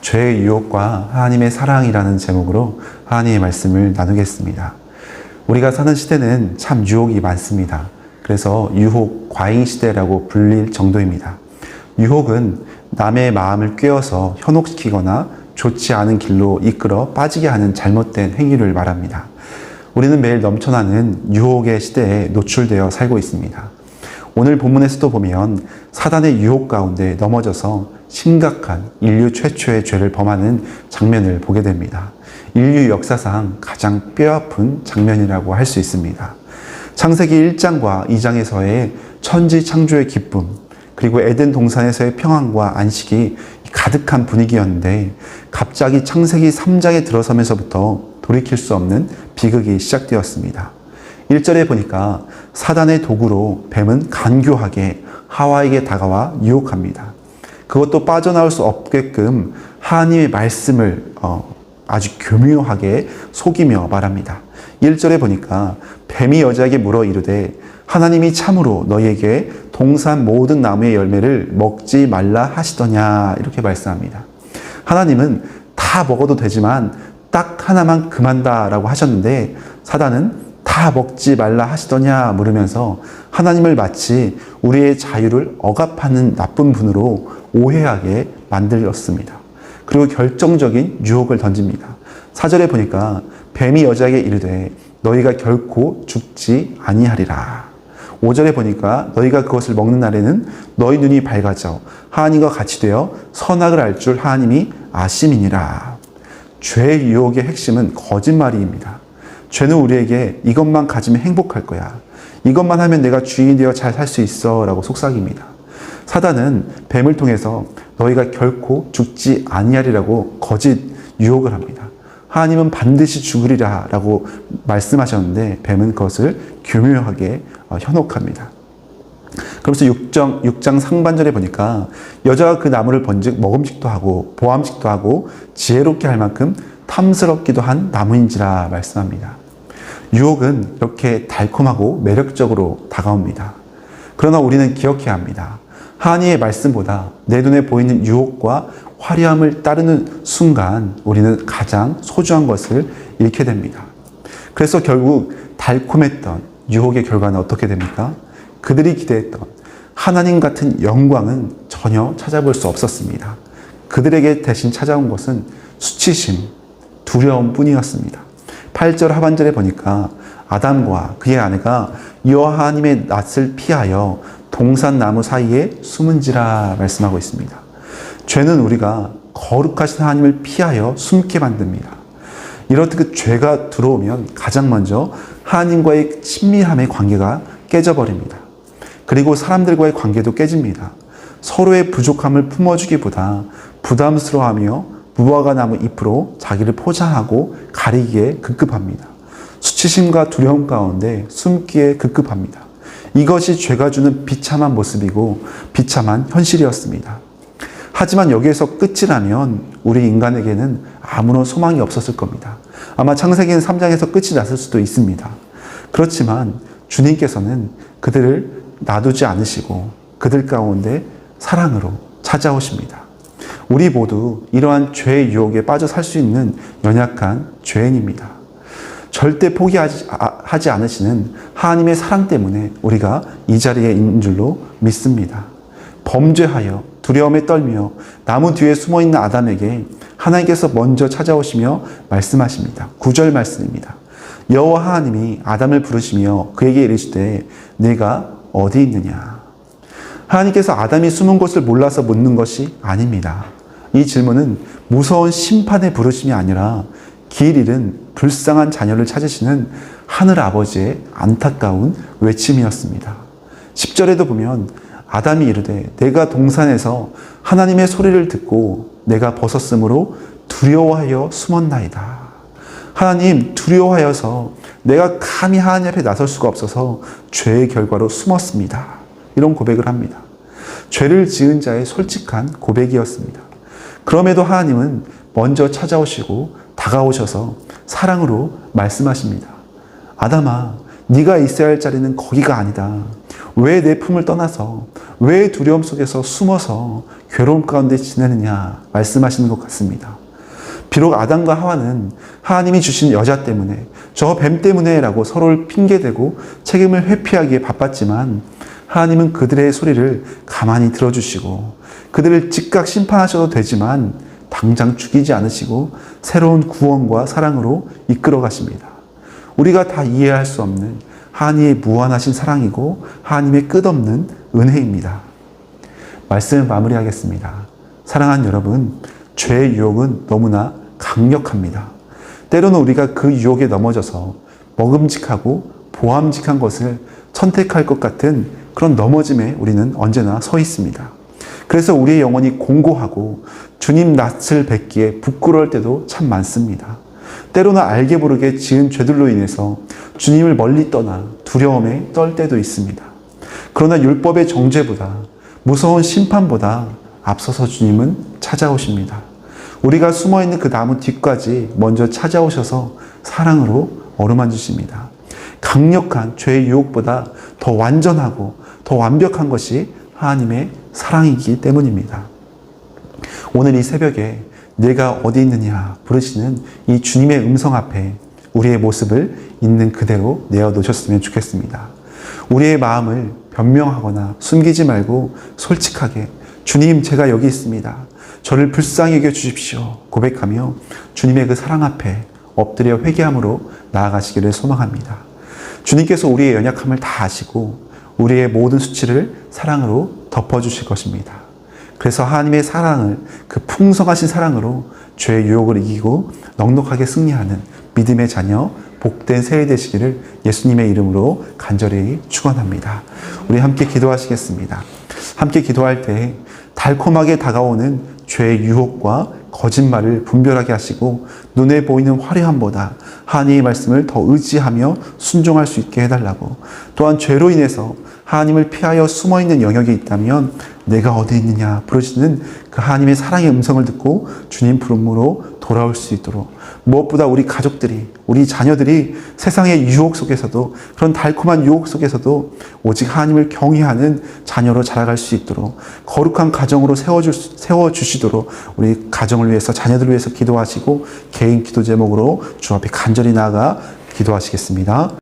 죄의 유혹과 하나님의 사랑이라는 제목으로 하나님의 말씀을 나누겠습니다. 우리가 사는 시대는 참 유혹이 많습니다. 그래서 유혹 과잉 시대라고 불릴 정도입니다. 유혹은 남의 마음을 꿰어서 현혹시키거나 좋지 않은 길로 이끌어 빠지게 하는 잘못된 행위를 말합니다. 우리는 매일 넘쳐나는 유혹의 시대에 노출되어 살고 있습니다. 오늘 본문에서도 보면 사단의 유혹 가운데 넘어져서 심각한 인류 최초의 죄를 범하는 장면을 보게 됩니다. 인류 역사상 가장 뼈아픈 장면이라고 할 수 있습니다. 창세기 1장과 2장에서의 천지 창조의 기쁨, 그리고 에덴 동산에서의 평안과 안식이 가득한 분위기였는데 갑자기 창세기 3장에 들어서면서부터 돌이킬 수 없는 비극이 시작되었습니다. 1절에 보니까 사단의 도구로 뱀은 간교하게 하와에게 다가와 유혹합니다. 그것도 빠져나올 수 없게끔 하나님의 말씀을 아주 교묘하게 속이며 말합니다. 1절에 보니까 뱀이 여자에게 물어 이르되 하나님이 참으로 너희에게 동산 모든 나무의 열매를 먹지 말라 하시더냐, 이렇게 말씀합니다. 하나님은 다 먹어도 되지만 딱 하나만 금한다라고 하셨는데 사단은 다 먹지 말라 하시더냐 물으면서 하나님을 마치 우리의 자유를 억압하는 나쁜 분으로 오해하게 만들었습니다. 그리고 결정적인 유혹을 던집니다. 4절에 보니까 뱀이 여자에게 이르되 너희가 결코 죽지 아니하리라. 5절에 보니까 너희가 그것을 먹는 날에는 너희 눈이 밝아져 하나님과 같이 되어 선악을 알 줄 하나님이 아심이니라. 죄의 유혹의 핵심은 거짓말입니다. 죄는 우리에게 이것만 가지면 행복할 거야, 이것만 하면 내가 주인이 되어 잘 살 수 있어 라고 속삭입니다. 사단은 뱀을 통해서 너희가 결코 죽지 아니하리라고 거짓 유혹을 합니다. 하나님은 반드시 죽으리라 라고 말씀하셨는데 뱀은 그것을 교묘하게 현혹합니다. 그러면서 6장 상반절에 보니까 여자가 그 나무를 본즉 먹음직도 하고 보암직도 하고 지혜롭게 할 만큼 탐스럽기도 한 나무인지라 말씀합니다. 유혹은 이렇게 달콤하고 매력적으로 다가옵니다. 그러나 우리는 기억해야 합니다. 하나님의 말씀보다 내 눈에 보이는 유혹과 화려함을 따르는 순간 우리는 가장 소중한 것을 잃게 됩니다. 그래서 결국 달콤했던 유혹의 결과는 어떻게 됩니까? 그들이 기대했던 하나님 같은 영광은 전혀 찾아볼 수 없었습니다. 그들에게 대신 찾아온 것은 수치심, 두려움 뿐이었습니다. 8절 하반절에 보니까 아담과 그의 아내가 여호와 하나님의 낯을 피하여 동산나무 사이에 숨은지라 말씀하고 있습니다. 죄는 우리가 거룩하신 하나님을 피하여 숨게 만듭니다. 이렇게 죄가 들어오면 가장 먼저 하나님과의 친밀함의 관계가 깨져버립니다. 그리고 사람들과의 관계도 깨집니다. 서로의 부족함을 품어주기보다 부담스러워하며 무화과 나무 잎으로 자기를 포장하고 가리기에 급급합니다. 수치심과 두려움 가운데 숨기에 급급합니다. 이것이 죄가 주는 비참한 모습이고 비참한 현실이었습니다. 하지만 여기에서 끝이라면 우리 인간에게는 아무런 소망이 없었을 겁니다. 아마 창세기 3장에서 끝이 났을 수도 있습니다. 그렇지만 주님께서는 그들을 놔두지 않으시고 그들 가운데 사랑으로 찾아오십니다. 우리 모두 이러한 죄의 유혹에 빠져 살 수 있는 연약한 죄인입니다. 절대 포기하지 않으시는 하나님의 사랑 때문에 우리가 이 자리에 있는 줄로 믿습니다. 범죄하여 두려움에 떨며 나무 뒤에 숨어있는 아담에게 하나님께서 먼저 찾아오시며 말씀하십니다. 9절 말씀입니다. 여호와 하나님이 아담을 부르시며 그에게 이르시되 네가 어디 있느냐. 하나님께서 아담이 숨은 곳을 몰라서 묻는 것이 아닙니다. 이 질문은 무서운 심판의 부르심이 아니라 길 잃은 불쌍한 자녀를 찾으시는 하늘 아버지의 안타까운 외침이었습니다. 10절에도 보면 아담이 이르되 내가 동산에서 하나님의 소리를 듣고 내가 벗었으므로 두려워하여 숨었나이다. 하나님, 두려워하여서 내가 감히 하나님 앞에 나설 수가 없어서 죄의 결과로 숨었습니다. 이런 고백을 합니다. 죄를 지은 자의 솔직한 고백이었습니다. 그럼에도 하나님은 먼저 찾아오시고 다가오셔서 사랑으로 말씀하십니다. 아담아, 네가 있어야 할 자리는 거기가 아니다. 왜 내 품을 떠나서, 왜 두려움 속에서 숨어서 괴로움 가운데 지내느냐 말씀하시는 것 같습니다. 비록 아담과 하와는 하나님이 주신 여자 때문에, 저 뱀 때문에 라고 서로를 핑계대고 책임을 회피하기에 바빴지만, 하나님은 그들의 소리를 가만히 들어주시고 그들을 즉각 심판하셔도 되지만 당장 죽이지 않으시고 새로운 구원과 사랑으로 이끌어 가십니다. 우리가 다 이해할 수 없는 하나님의 무한하신 사랑이고 하나님의 끝없는 은혜입니다. 말씀을 마무리하겠습니다. 사랑하는 여러분, 죄의 유혹은 너무나 강력합니다. 때로는 우리가 그 유혹에 넘어져서 먹음직하고 보암직한 것을 선택할 것 같은 그런 넘어짐에 우리는 언제나 서 있습니다. 그래서 우리의 영혼이 공고하고 주님 낯을 뵙기에 부끄러울 때도 참 많습니다. 때로는 알게 모르게 지은 죄들로 인해서 주님을 멀리 떠나 두려움에 떨 때도 있습니다. 그러나 율법의 정죄보다, 무서운 심판보다 앞서서 주님은 찾아오십니다. 우리가 숨어있는 그 나무 뒤까지 먼저 찾아오셔서 사랑으로 어루만지십니다. 강력한 죄의 유혹보다 더 완전하고 더 완벽한 것이 하나님의 사랑이기 때문입니다. 오늘 이 새벽에 내가 어디 있느냐 부르시는 이 주님의 음성 앞에 우리의 모습을 있는 그대로 내어놓으셨으면 좋겠습니다. 우리의 마음을 변명하거나 숨기지 말고 솔직하게, 주님, 제가 여기 있습니다. 저를 불쌍히 여겨 주십시오 고백하며 주님의 그 사랑 앞에 엎드려 회개함으로 나아가시기를 소망합니다. 주님께서 우리의 연약함을 다 아시고 우리의 모든 수치를 사랑으로 덮어주실 것입니다. 그래서 하나님의 사랑을, 그 풍성하신 사랑으로 죄의 유혹을 이기고 넉넉하게 승리하는 믿음의 자녀, 복된 세대 되시기를 예수님의 이름으로 간절히 축원합니다. 우리 함께 기도하시겠습니다. 함께 기도할 때 달콤하게 다가오는 죄의 유혹과 거짓말을 분별하게 하시고 눈에 보이는 화려함보다 하나님의 말씀을 더 의지하며 순종할 수 있게 해달라고, 또한 죄로 인해서 하나님을 피하여 숨어있는 영역이 있다면 내가 어디 있느냐 부르시는 그 하나님의 사랑의 음성을 듣고 주님 부름으로 돌아올 수 있도록, 무엇보다 우리 가족들이, 우리 자녀들이 세상의 유혹 속에서도, 그런 달콤한 유혹 속에서도 오직 하나님을 경외하는 자녀로 자라갈 수 있도록 거룩한 가정으로 세워주시도록 우리 가정을 위해서, 자녀들을 위해서 기도하시고 개인 기도 제목으로 주 앞에 간절히 나아가 기도하시겠습니다.